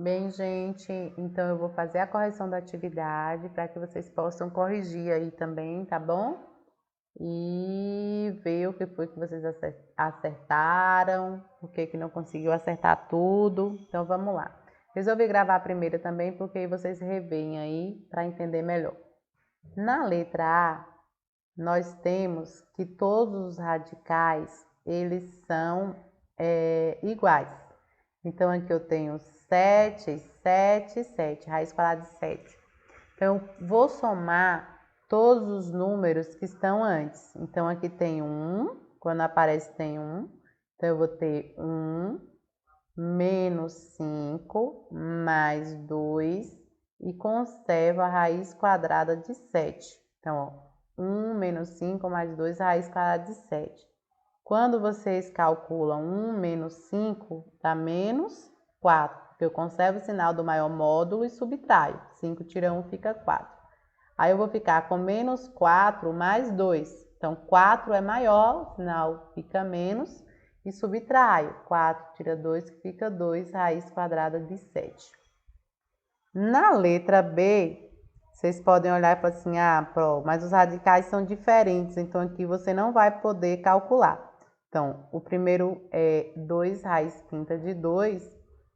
Bem, gente, então eu vou fazer a correção da atividade para que vocês possam corrigir aí também, tá bom? E ver o que foi que vocês acertaram, o que não conseguiu acertar tudo. Então vamos lá. Resolvi gravar a primeira também porque aí vocês reveem aí para entender melhor. Na letra A, nós temos que todos os radicais, eles são iguais. Então, aqui eu tenho 7, 7, 7, raiz quadrada de 7. Então, eu vou somar todos os números que estão antes. Então, aqui tem 1, quando aparece tem 1. Então, eu vou ter 1 menos 5 mais 2 e conservo a raiz quadrada de 7. Então, ó, 1 menos 5 mais 2, raiz quadrada de 7. Quando vocês calculam 1 menos 5, dá menos 4, porque eu conservo o sinal do maior módulo e subtraio. 5 tira 1 fica 4. Aí eu vou ficar com menos 4 mais 2. Então, 4 é maior, o sinal fica menos e subtraio. 4 tira 2, que fica 2, raiz quadrada de 7. Na letra B, vocês podem olhar e falar assim, mas os radicais são diferentes, então aqui você não vai poder calcular. Então, o primeiro é 2 raiz quinta de 2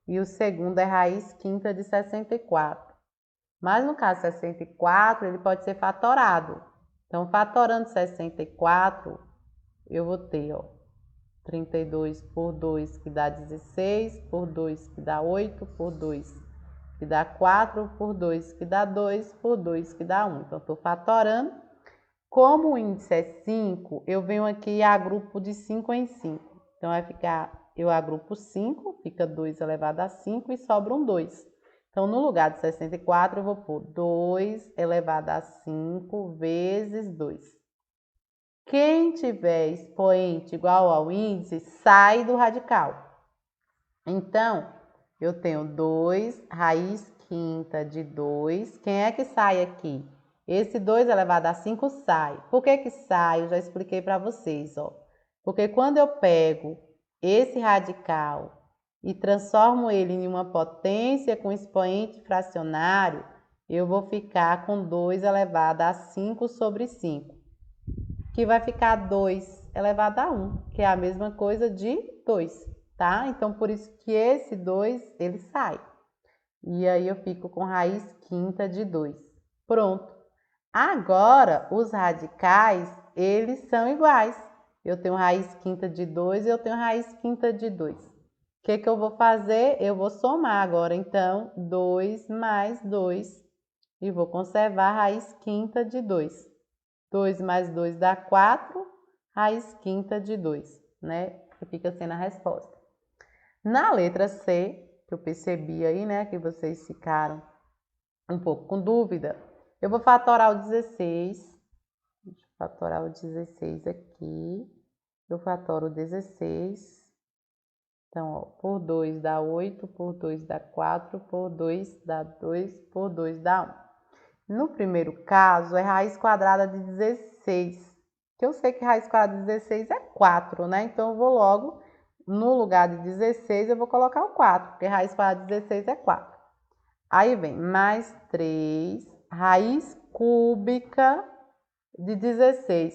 e o segundo é raiz quinta de 64. Mas no caso 64, ele pode ser fatorado. Então, fatorando 64, eu vou ter, ó, 32 por 2, que dá 16, por 2, que dá 8, por 2, que dá 4, por 2, que dá 2, por 2, que dá 1. Então, estou fatorando. Como o índice é 5, eu venho aqui e agrupo de 5 em 5. Então, vai ficar, eu agrupo 5, fica 2 elevado a 5 e sobra um 2. Então, no lugar de 64, eu vou pôr 2 elevado a 5 vezes 2. Quem tiver expoente igual ao índice, sai do radical. Então, eu tenho 2 raiz quinta de 2. Quem é que sai aqui? Esse 2 elevado a 5 sai. Por que que sai? Eu já expliquei para vocês, ó. Porque quando eu pego esse radical e transformo ele em uma potência com expoente fracionário, eu vou ficar com 2 elevado a 5 sobre 5, que vai ficar 2 elevado a 1, que é a mesma coisa de 2, tá? Então, por isso que esse 2, ele sai. E aí eu fico com raiz quinta de 2. Pronto. Agora, os radicais, eles são iguais. Eu tenho raiz quinta de 2 e eu tenho raiz quinta de 2. O que que eu vou fazer? Eu vou somar agora, então, 2 mais 2 e vou conservar a raiz quinta de 2. 2 mais 2 dá 4, raiz quinta de 2, né? Que fica sendo a resposta. Na letra C, que eu percebi aí, né, que vocês ficaram um pouco com dúvida, eu vou fatorar o 16. Deixa eu fatorar o 16 aqui. Eu fatoro o 16. Então, ó, por 2 dá 8, por 2 dá 4, por 2 dá 2, por 2 dá 1. No primeiro caso, é raiz quadrada de 16. Que eu sei que raiz quadrada de 16 é 4, né? Então, eu vou logo, no lugar de 16, eu vou colocar o 4, porque raiz quadrada de 16 é 4. Aí vem mais 3, raiz cúbica de 16.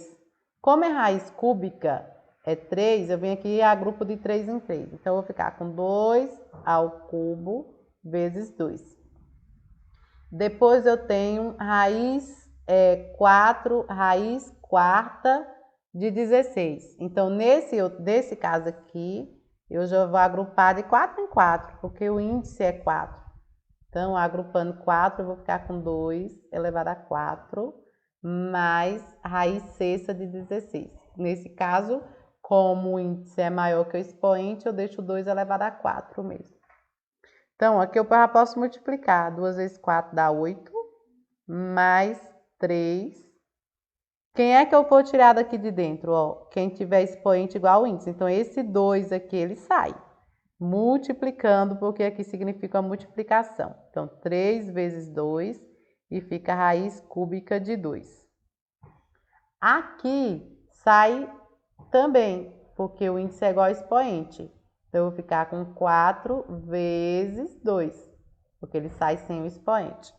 Como é raiz cúbica, é 3, eu venho aqui e agrupo de 3 em 3. Então, eu vou ficar com 2 ao cubo vezes 2. Depois eu tenho raiz 4, raiz quarta de 16. Então, nesse caso aqui, eu já vou agrupar de 4 em 4, porque o índice é 4. Então, agrupando 4, eu vou ficar com 2 elevado a 4, mais raiz sexta de 16. Nesse caso, como o índice é maior que o expoente, eu deixo 2 elevado a 4 mesmo. Então, aqui eu já posso multiplicar. 2 vezes 4 dá 8, mais 3. Quem é que eu vou tirar daqui de dentro? Ó, quem tiver expoente igual ao índice. Então, esse 2 aqui, ele sai. Multiplicando, porque aqui significa a multiplicação. Então, 3 vezes 2 e fica a raiz cúbica de 2. Aqui sai também, porque o índice é igual ao expoente. Então, eu vou ficar com 4 vezes 2. porque ele sai sem o expoente.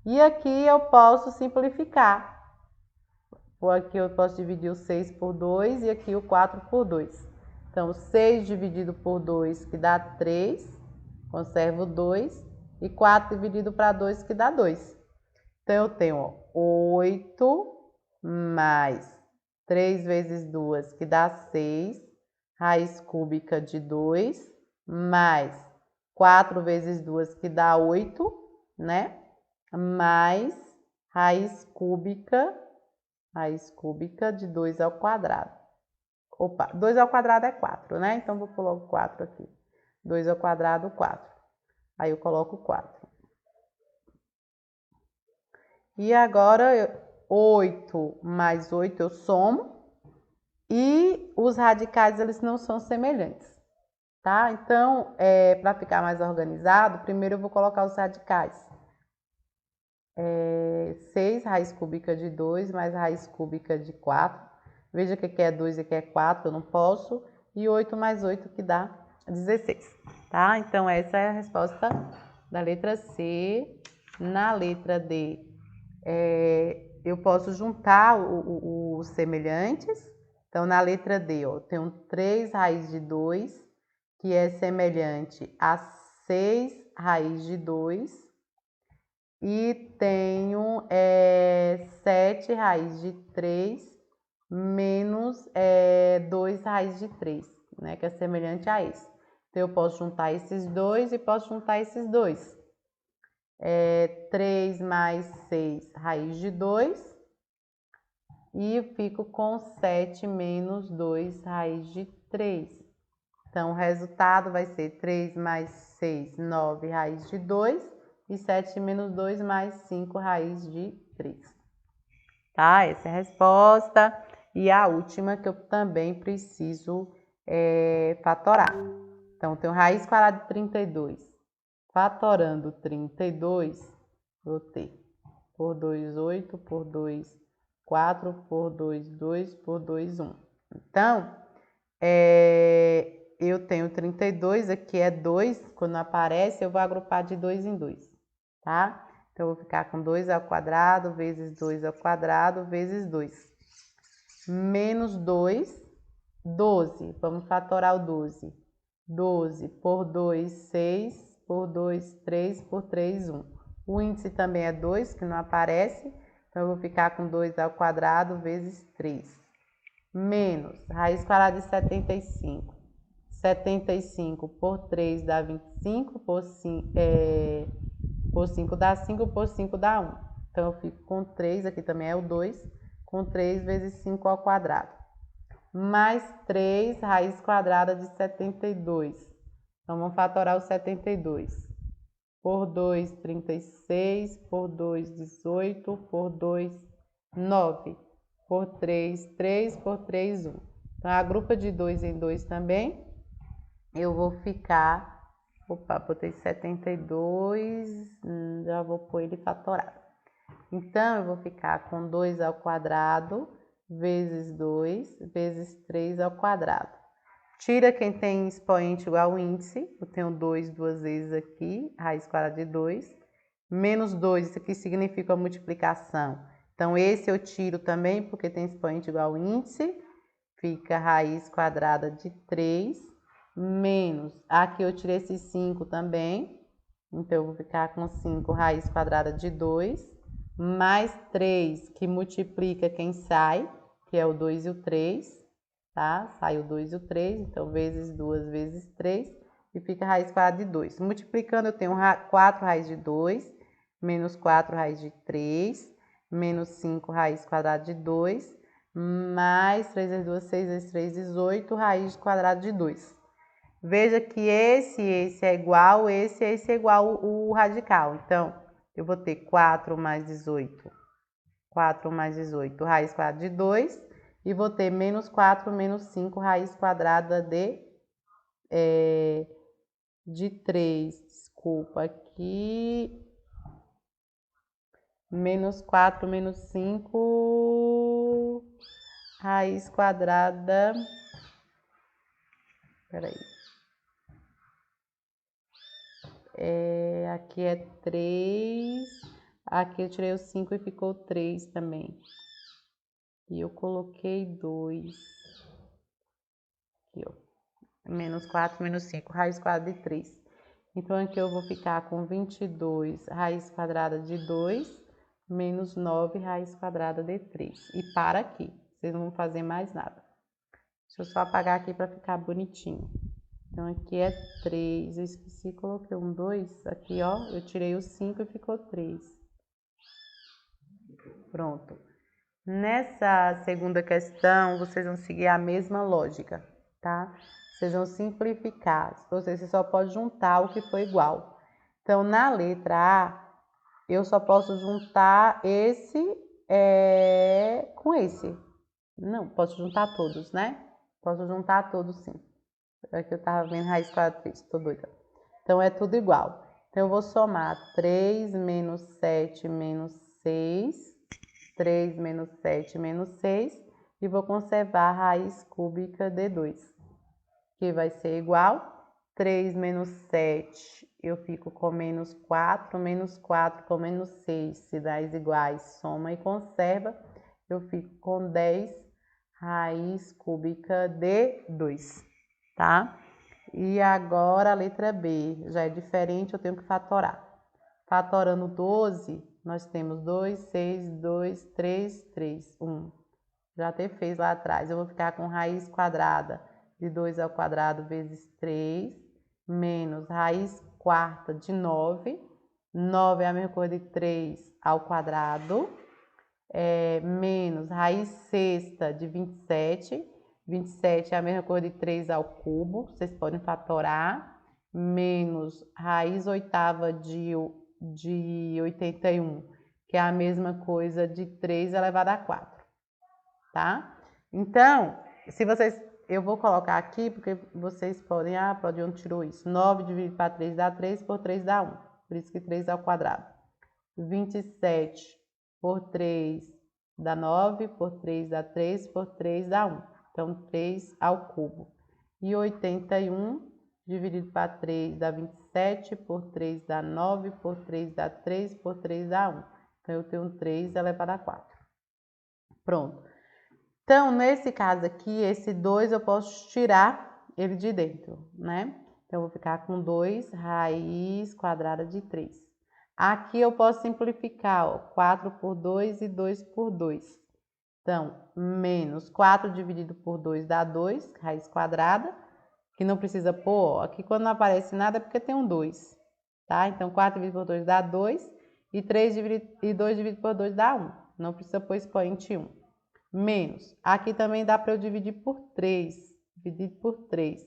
E aqui eu posso simplificar. Aqui eu posso dividir o 6 por 2 e aqui o 4 por 2. Então, 6 dividido por 2, que dá 3, conservo 2, e 4 dividido para 2, que dá 2. Então, eu tenho 8 mais 3 vezes 2, que dá 6, raiz cúbica de 2, mais 4 vezes 2, que dá 8, né? Mais raiz cúbica de 2 ao quadrado. Opa, 2 ao quadrado é 4, né? Então, vou colocar 4 aqui. 2 ao quadrado, 4. Aí, eu coloco 4. E agora, 8 mais 8 eu somo. E os radicais, eles não são semelhantes, tá? Então, para ficar mais organizado, primeiro eu vou colocar os radicais. 6 raiz cúbica de 2 mais raiz cúbica de 4. Veja que aqui é 2 e aqui é 4, eu não posso. E 8 mais 8 que dá 16, tá? Então, essa é a resposta da letra C. Na letra D, eu posso juntar os semelhantes. Então, na letra D, ó, eu tenho 3 raiz de 2, que é semelhante a 6 raiz de 2. E tenho 7 raiz de 3 menos 2 raiz de 3, né, que é semelhante a esse. Então, eu posso juntar esses dois e posso juntar esses dois. 3 mais 6 raiz de 2 e eu fico com 7 menos 2 raiz de 3. Então, o resultado vai ser 3 mais 6, 9 raiz de 2 e 7 menos 2 mais 5 raiz de 3. Tá? Essa é a resposta. E a última que eu também preciso fatorar. Então, eu tenho raiz quadrada de 32. Fatorando 32, vou ter por 2, 8, por 2, 4, por 2, 2, por 2, 1. Então, eu tenho 32, aqui é 2, quando aparece eu vou agrupar de 2 em 2, tá? Então, eu vou ficar com 2 ao quadrado, vezes 2 ao quadrado, vezes 2. Menos 2, 12, vamos fatorar o 12. 12 por 2, 6, por 2, 3, por 3, 1. O índice também é 2, que não aparece, então eu vou ficar com 2 ao quadrado vezes 3. Menos raiz quadrada de 75. 75 por 3 dá 25, por 5 dá 5, por 5 dá 1. Então, eu fico com 3, aqui também é o 2, com 3 vezes 5 ao quadrado. Mais 3 raiz quadrada de 72. Então, vamos fatorar o 72. Por 2, 36, por 2, 18, por 2, 9, por 3, 3, por 3, 1. Então, a grupa de 2 em 2 também, eu vou ficar, botei 72, já vou pôr ele fatorado. Então, eu vou ficar com 2 ao quadrado, vezes 2, vezes 3 ao quadrado. Tira quem tem expoente igual ao índice, eu tenho 2 duas vezes aqui, raiz quadrada de 2, menos 2, isso aqui significa a multiplicação. Então, esse eu tiro também, porque tem expoente igual ao índice, fica raiz quadrada de 3, menos, aqui eu tirei esse 5 também, então eu vou ficar com 5 raiz quadrada de 2, mais 3, que multiplica quem sai, que é o 2 e o 3, tá? Sai o 2 e o 3, então vezes 2 vezes 3, e fica raiz quadrada de 2. Multiplicando, eu tenho 4 raiz de 2, menos 4 raiz de 3, menos 5 raiz quadrada de 2, mais 3 vezes 2, 6 vezes 3, 18, raiz quadrada de 2. Veja que esse é igual, esse é igual o radical. Então, eu vou ter 4 mais 18. 4 mais 18, raiz quadrada de 2. E vou ter menos 4 menos 5, raiz quadrada de 3. Desculpa aqui. Menos 4 menos 5, raiz quadrada. Peraí. aqui é 3. Aqui eu tirei o 5 e ficou 3 também. E eu coloquei 2. Aqui, ó. Menos 4, menos 5, raiz quadrada de 3. Então, aqui eu vou ficar com 22 raiz quadrada de 2, menos 9 raiz quadrada de 3. E para aqui, vocês não vão fazer mais nada. Deixa eu só apagar aqui para ficar bonitinho. Então, aqui é 3, eu esqueci, coloquei um 2. Aqui, ó, eu tirei o 5 e ficou 3. Pronto. Nessa segunda questão, vocês vão seguir a mesma lógica, tá? Vocês vão simplificar. Você só pode juntar o que for igual. Então, na letra A, eu só posso juntar esse com esse. Não, posso juntar todos, né? Posso juntar todos, sim. Aqui eu tava vendo raiz quadrada de 3, tô doida. Então, é tudo igual. Então, eu vou somar 3 menos 7 menos 6, 3 menos 7 menos 6, e vou conservar a raiz cúbica de 2, que vai ser igual 3 menos 7, eu fico com menos 4 com menos 6, se dá iguais, soma e conserva, eu fico com 10 raiz cúbica de 2, tá? E agora a letra B, já é diferente, eu tenho que fatorar. Fatorando 12, nós temos 2, 6, 2, 3, 3, 1. Já até fez lá atrás. Eu vou ficar com raiz quadrada de 2 ao quadrado vezes 3, menos raiz quarta de 9. 9 é a mesma coisa de 3 ao quadrado. Menos raiz sexta de 27. 27 é a mesma coisa de 3 ao cubo. Vocês podem fatorar. Menos raiz oitava de 81, que é a mesma coisa de 3 elevado a 4, tá? Então, eu vou colocar aqui, porque vocês podem, pode onde tirou isso, 9 dividido para 3 dá 3, por 3 dá 1, por isso que 3 ao quadrado. 27 por 3 dá 9, por 3 dá 3, por 3 dá 1, então 3 ao cubo. E 81 dividido para 3 dá 27, por 3 dá 9, por 3 dá 3, por 3 dá 1. Então, eu tenho 3 elevado a 4. Pronto. Então, nesse caso aqui, esse 2 eu posso tirar ele de dentro, né? Então, eu vou ficar com 2 raiz quadrada de 3. Aqui eu posso simplificar, ó, 4 por 2 e 2 por 2. Então, menos 4 dividido por 2 dá 2, raiz quadrada, que não precisa pôr, ó. Aqui quando não aparece nada é porque tem um 2, tá? Então, 4 dividido por 2 dá 2, e 2 dividido por 2 dá 1. Não precisa pôr expoente 1. Menos, aqui também dá para eu dividir por 3, dividido por 3.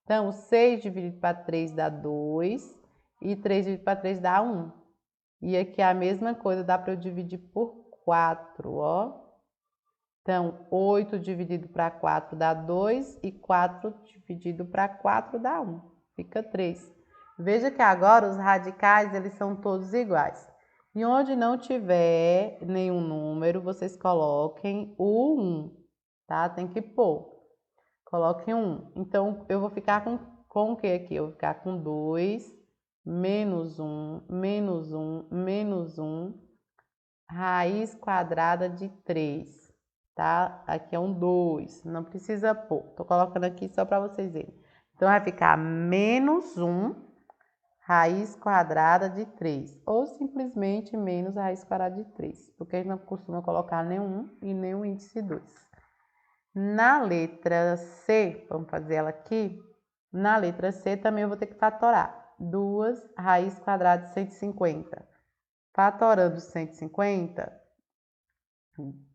Então, 6 dividido para 3 dá 2, e 3 dividido para 3 dá 1. E aqui é a mesma coisa, dá para eu dividir por 4, ó. Então, 8 dividido para 4 dá 2, e 4 dividido para 4 dá 1, fica 3. Veja que agora os radicais, eles são todos iguais. E onde não tiver nenhum número, vocês coloquem o 1, tá? Tem que pôr. Coloquem 1. Então, eu vou ficar com o que aqui? Eu vou ficar com 2, menos 1, menos 1, menos 1, raiz quadrada de 3, tá? Aqui é um 2, não precisa pôr. Tô colocando aqui só para vocês verem. Então, vai ficar menos 1, raiz quadrada de 3, ou simplesmente menos a raiz quadrada de 3, porque a gente não costuma colocar nenhum e nem o índice 2. Na letra C, vamos fazer ela aqui, na letra C também eu vou ter que fatorar 2 raiz quadrada de 150. Fatorando 150,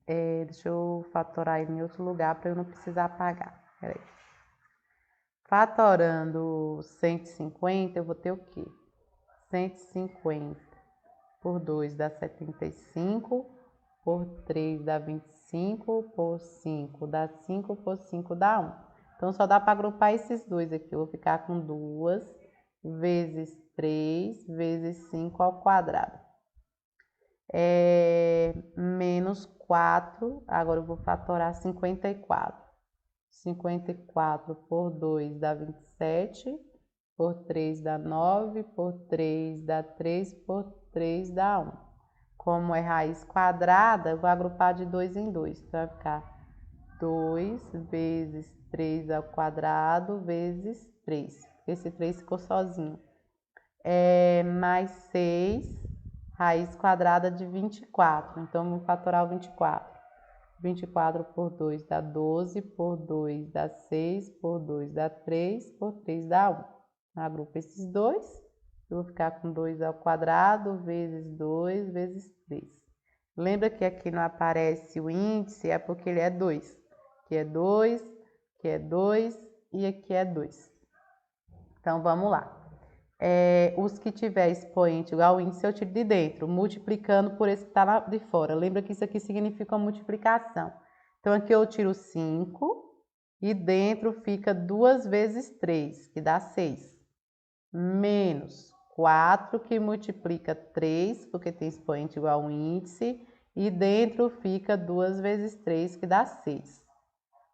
deixa eu fatorar em outro lugar para eu não precisar apagar. Peraí. Fatorando 150, eu vou ter o quê? 150 por 2 dá 75, por 3 dá 25, por 5 dá 5, por 5 dá 1. Então, só dá para agrupar esses dois aqui. Eu vou ficar com 2 vezes 3 vezes 5 ao quadrado. Menos 4, agora eu vou fatorar 54. 54 por 2 dá 27, por 3 dá 9, por 3 dá 3, por 3 dá 1. Como é raiz quadrada, eu vou agrupar de 2 em 2. Então, vai ficar 2 vezes 3 ao quadrado vezes 3. Esse 3 ficou sozinho. Mais 6, raiz quadrada de 24. Então, vamos fatorar o 24. 24 por 2 dá 12, por 2 dá 6, por 2 dá 3, por 3 dá 1. Agrupo esses dois. Eu vou ficar com 2 ao quadrado vezes 2 vezes 3. Lembra que aqui não aparece o índice, é porque ele é 2. Aqui é 2, aqui é 2 e aqui é 2. Então, vamos lá. Os que tiver expoente igual ao índice, eu tiro de dentro, multiplicando por esse que está lá de fora. Lembra que isso aqui significa uma multiplicação. Então, aqui eu tiro 5 e dentro fica 2 vezes 3, que dá 6. Menos 4, que multiplica 3, porque tem expoente igual ao índice. E dentro fica 2 vezes 3, que dá 6.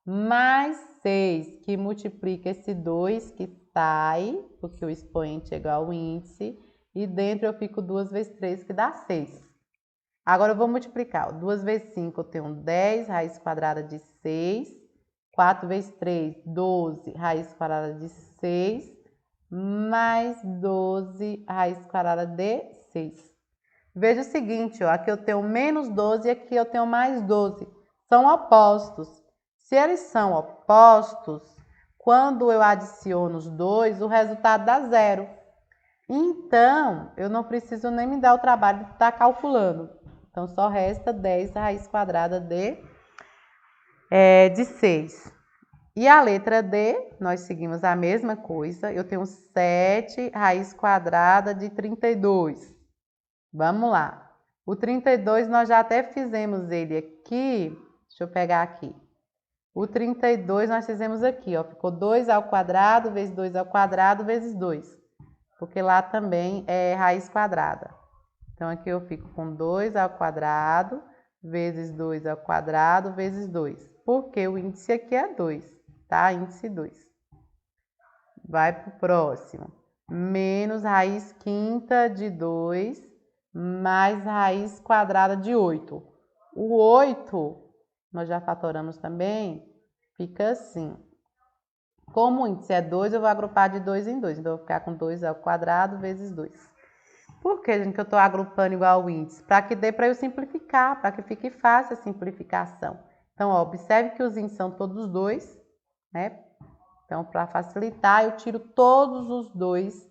Mais 6, que multiplica esse 2 que sai, porque o expoente é igual ao índice, e dentro eu fico 2 vezes 3, que dá 6. Agora eu vou multiplicar. 2 vezes 5 eu tenho 10, raiz quadrada de 6. 4 vezes 3, 12, raiz quadrada de 6, mais 12, raiz quadrada de 6. Veja o seguinte, ó, aqui eu tenho menos 12 e aqui eu tenho mais 12. São opostos. Se eles são opostos, quando eu adiciono os dois, o resultado dá 0. Então, eu não preciso nem me dar o trabalho de estar calculando. Então, só resta 10 raiz quadrada de 6. E a letra D, nós seguimos a mesma coisa. Eu tenho 7 raiz quadrada de 32. Vamos lá. O 32 nós já até fizemos ele aqui. Deixa eu pegar aqui. O 32 nós fizemos aqui, ó. Ficou 2 ao quadrado vezes 2 ao quadrado vezes 2. Porque lá também é raiz quadrada. Então, aqui eu fico com 2 ao quadrado vezes 2 ao quadrado vezes 2. Porque o índice aqui é 2, tá? Índice 2. Vai para o próximo. Menos raiz quinta de 2 mais raiz quadrada de 8. O 8, nós já fatoramos também, fica assim. Como o índice é 2, eu vou agrupar de 2 em 2. Então, eu vou ficar com 2 ao quadrado vezes 2. Por que, gente, que eu estou agrupando igual ao índice? Para que dê para eu simplificar, para que fique fácil a simplificação. Então, ó, observe que os índices são todos 2, né? Então, para facilitar, eu tiro todos os 2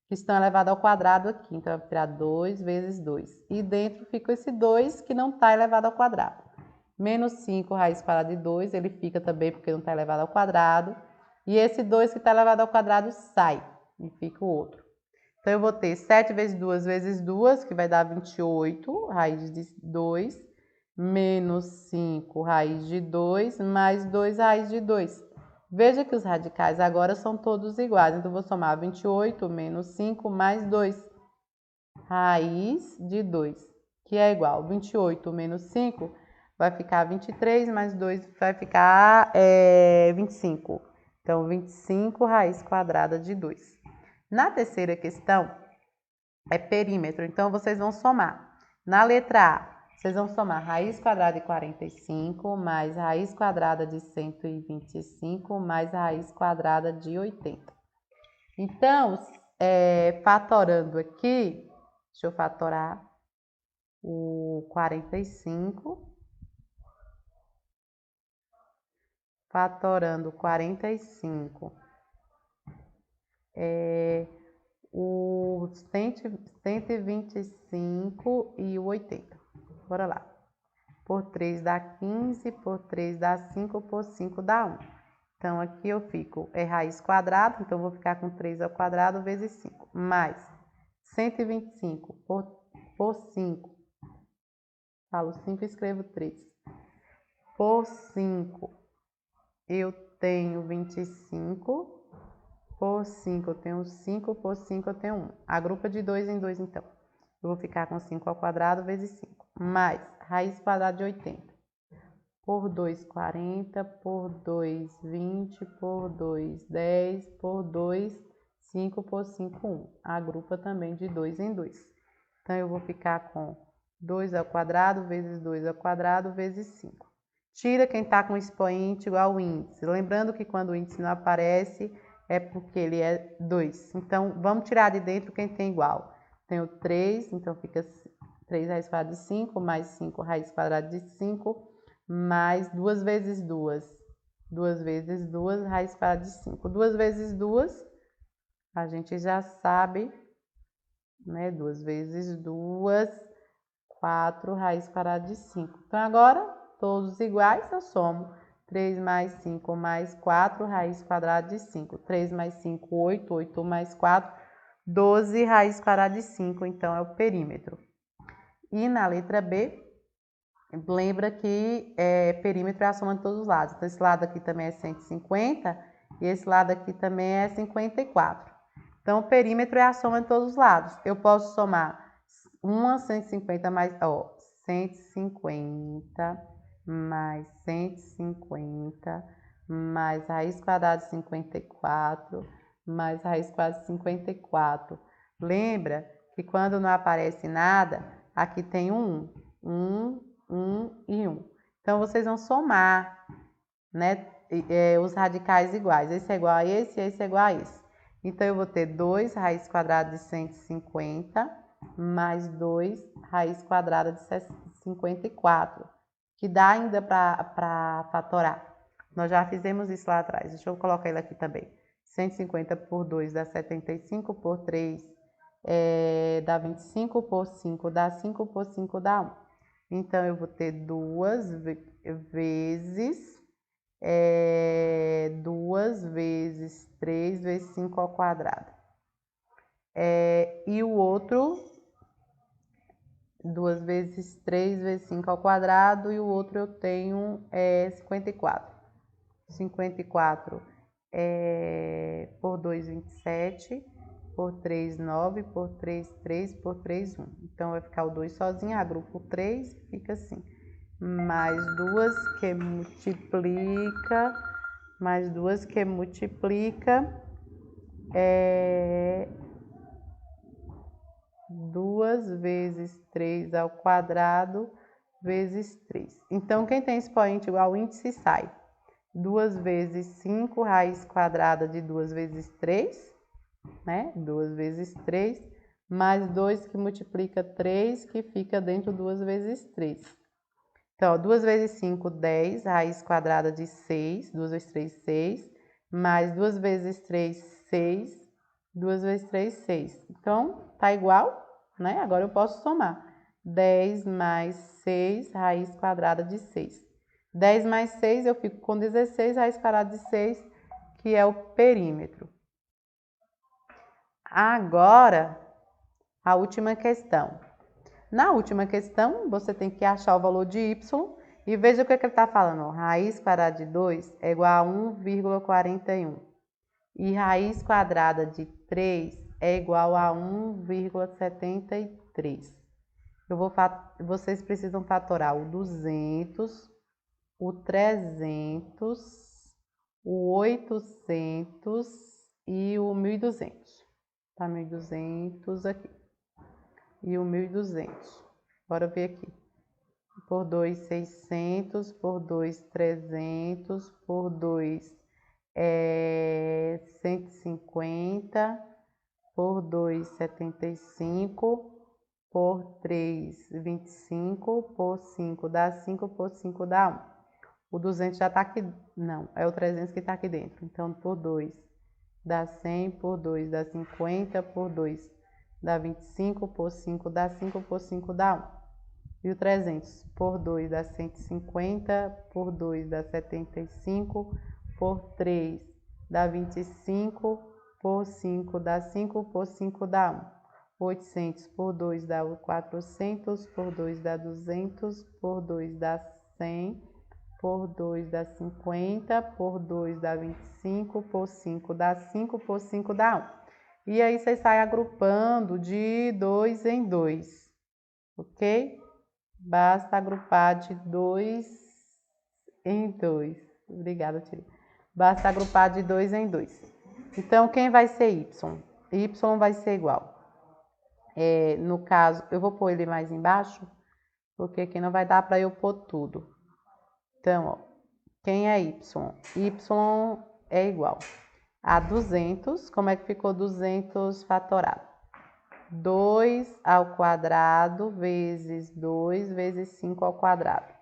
que estão elevados ao quadrado aqui. Então, eu vou tirar 2 vezes 2. E dentro fica esse 2 que não está elevado ao quadrado. Menos 5 raiz quadrada de 2, ele fica também porque não está elevado ao quadrado. E esse 2 que está elevado ao quadrado sai e fica o outro. Então, eu vou ter 7 vezes 2 vezes 2, que vai dar 28, raiz de 2, menos 5 raiz de 2, mais 2 raiz de 2. Veja que os radicais agora são todos iguais. Então, eu vou somar 28 menos 5 mais 2, raiz de 2, que é igual. 28 menos 5 vai ficar 23, mais 2 vai ficar 25. Então, 25 raiz quadrada de 2. Na terceira questão, é perímetro, então vocês vão somar. Na letra A, vocês vão somar raiz quadrada de 45 mais raiz quadrada de 125 mais raiz quadrada de 80. Então, fatorando aqui, deixa eu fatorar o 45. Fatorando 45. O 125 e o 80. Bora lá. Por 3 dá 15, por 3 dá 5, por 5 dá 1. Então, aqui eu fico, raiz quadrada, então eu vou ficar com 3 ao quadrado vezes 5. Mais 125 por 5. Falo 5 e escrevo 3. Por 5, eu tenho 25. Por 5 eu tenho 5, por 5 eu tenho 1. Agrupa de 2 em 2, então. Eu vou ficar com 5 ao quadrado vezes 5. Mais raiz quadrada de 80. Por 2, 40. Por 2, 20. Por 2, 10. Por 2, 5 por 5, 1. Agrupa também de 2 em 2. Então, eu vou ficar com 2 ao quadrado vezes 2 ao quadrado vezes 5. Tira quem está com expoente igual ao índice. Lembrando que quando o índice não aparece, é porque ele é 2. Então, vamos tirar de dentro quem tem igual. Tenho 3, então fica 3 raiz quadrada de 5, mais 5 raiz quadrada de 5, mais 2 vezes 2. 2 vezes 2, raiz quadrada de 5. 2 vezes 2, a gente já sabe, né? 2 vezes 2, 4 raiz quadrada de 5. Então, agora, todos iguais, eu somo. 3 mais 5 mais 4, raiz quadrada de 5. 3 mais 5, 8. 8 mais 4, 12 raiz quadrada de 5. Então, é o perímetro. E na letra B, lembra que perímetro é a soma de todos os lados. Então, esse lado aqui também é 150 e esse lado aqui também é 54. Então, o perímetro é a soma de todos os lados. Eu posso somar 150 mais, 150 mais 150 mais raiz quadrada de 54 mais raiz quadrada de 54. Lembra que quando não aparece nada, aqui tem um 1 e 1. Então, vocês vão somar, né, os radicais iguais. Esse é igual a esse e esse é igual a esse. Então, eu vou ter 2 raiz quadrada de 150 mais 2 raiz quadrada de 54, que dá ainda para fatorar. Nós já fizemos isso lá atrás. Deixa eu colocar ele aqui também. 150 por 2 dá 75, por 3 dá 25, por 5 dá 5, por 5 dá 1. Então, eu vou ter 2 vezes 2 vezes 3 vezes 5 ao quadrado. E o outro, 2 vezes 3 vezes 5 ao quadrado, e o outro eu tenho 54. 54 por 2, 27, por 3, 9, por 3, 3, por 3, 1. Então, vai ficar o 2 sozinho, agrupo o 3, fica assim. Mais 2 que multiplica, mais 2 que multiplica, 2 vezes 3 ao quadrado vezes 3. Então, quem tem expoente igual ao índice sai. 2 vezes 5 raiz quadrada de 2 vezes 3, né? 2 vezes 3, mais 2 que multiplica 3, que fica dentro 2 vezes 3. Então, 2 vezes 5, 10, raiz quadrada de 6, 2 vezes 3, 6, mais 2 vezes 3, 6, 2 vezes 3, 6. Então, tá igual, né? Agora eu posso somar. 10 mais 6, raiz quadrada de 6. 10 mais 6, eu fico com 16, raiz quadrada de 6, que é o perímetro. Agora, a última questão. Na última questão, você tem que achar o valor de y e veja o que ele está falando. Raiz quadrada de 2 é igual a 1,41. E raiz quadrada de 3 é igual a 1,73. Vocês precisam fatorar o 200, o 300, o 800 e o 1.200. Tá 1.200 aqui. E o 1.200. Bora ver aqui. Por 2, 600, por 2, 300, por 2, 150, por 2, 75, por 3, 25, por 5 dá 5, por 5 dá 1. O 200 já está aqui, não, é o 300 que está aqui dentro. Então, por 2 dá 100, por 2 dá 50, por 2 dá 25, por 5 dá 5, por 5 dá 1. E o 300 por 2 dá 150, por 2 dá 75, por 3 dá 25, por 5 dá 5, por 5 dá 1. 800 por 2 dá 400, por 2 dá 200, por 2 dá 100, por 2 dá 50, por 2 dá 25, por 5 dá 5, por 5 dá 1. E aí você sai agrupando de 2 em 2, ok? Basta agrupar de 2 em 2. Obrigada, tia. Basta agrupar de 2 em 2. Então, quem vai ser y? Y vai ser igual. No caso, eu vou pôr ele mais embaixo, porque aqui não vai dar para eu pôr tudo. Então, ó, quem é y? Y é igual a 200. Como é que ficou 200 fatorado? 2 ao quadrado vezes 2 vezes 5 ao quadrado.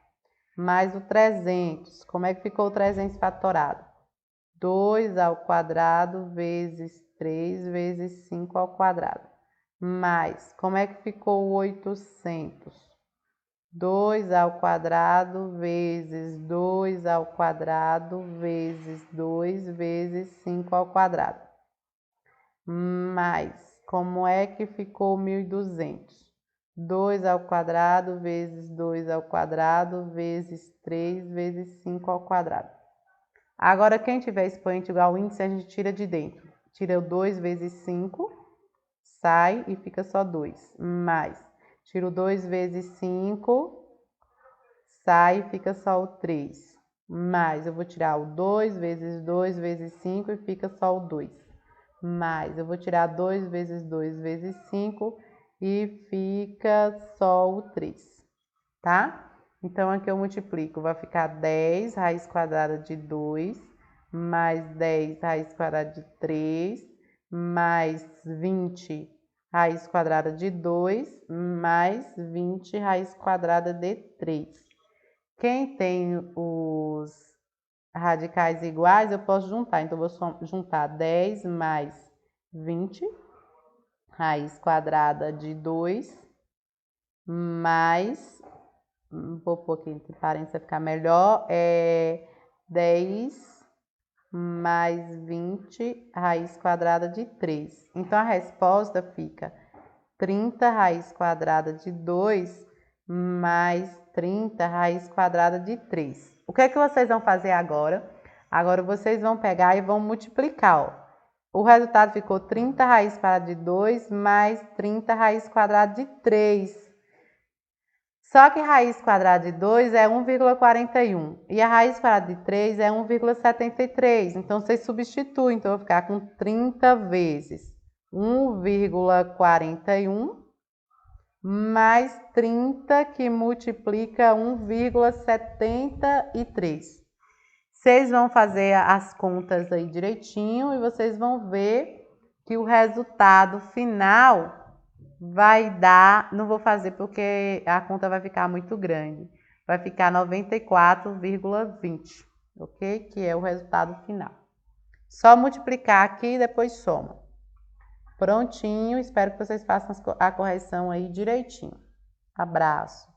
Mais o 300. Como é que ficou o 300 fatorado? 2 ao quadrado vezes 3 vezes 5 ao quadrado. Mais, como é que ficou o 800? 2 ao quadrado vezes 2 ao quadrado vezes 2 vezes 5 ao quadrado. Mais, como é que ficou 1.200? 2 ao quadrado vezes 2 ao quadrado vezes 3 vezes 5 ao quadrado. Agora, quem tiver expoente igual ao índice, a gente tira de dentro. Tira o 2 vezes 5, sai e fica só 2. Mais, tira o 2 vezes 5, sai e fica só o 3. Mais, eu vou tirar o 2 vezes 2 vezes 5 e fica só o 2. Mais, eu vou tirar 2 vezes 2 vezes 5 e fica só o 3, tá? Então, aqui eu multiplico, vai ficar 10 raiz quadrada de 2, mais 10 raiz quadrada de 3, mais 20 raiz quadrada de 2, mais 20 raiz quadrada de 3. Quem tem os radicais iguais, eu posso juntar. Então, eu vou juntar 10 mais 20, raiz quadrada de 2, mais... Vou pôr aqui entre parênteses para ficar melhor. 10 mais 20 raiz quadrada de 3. Então, a resposta fica 30 raiz quadrada de 2 mais 30 raiz quadrada de 3. O que é que vocês vão fazer agora? Agora, vocês vão pegar e vão multiplicar, ó. O resultado ficou 30 raiz quadrada de 2 mais 30 raiz quadrada de 3. Só que raiz quadrada de 2 é 1,41 e a raiz quadrada de 3 é 1,73. Então, vocês substituem. Então, eu vou ficar com 30 vezes 1,41 mais 30 que multiplica 1,73. Vocês vão fazer as contas aí direitinho e vocês vão ver que o resultado final vai dar, não vou fazer porque a conta vai ficar muito grande, vai ficar 94,20, ok? Que é o resultado final. Só multiplicar aqui e depois soma. Prontinho, espero que vocês façam a correção aí direitinho. Abraço!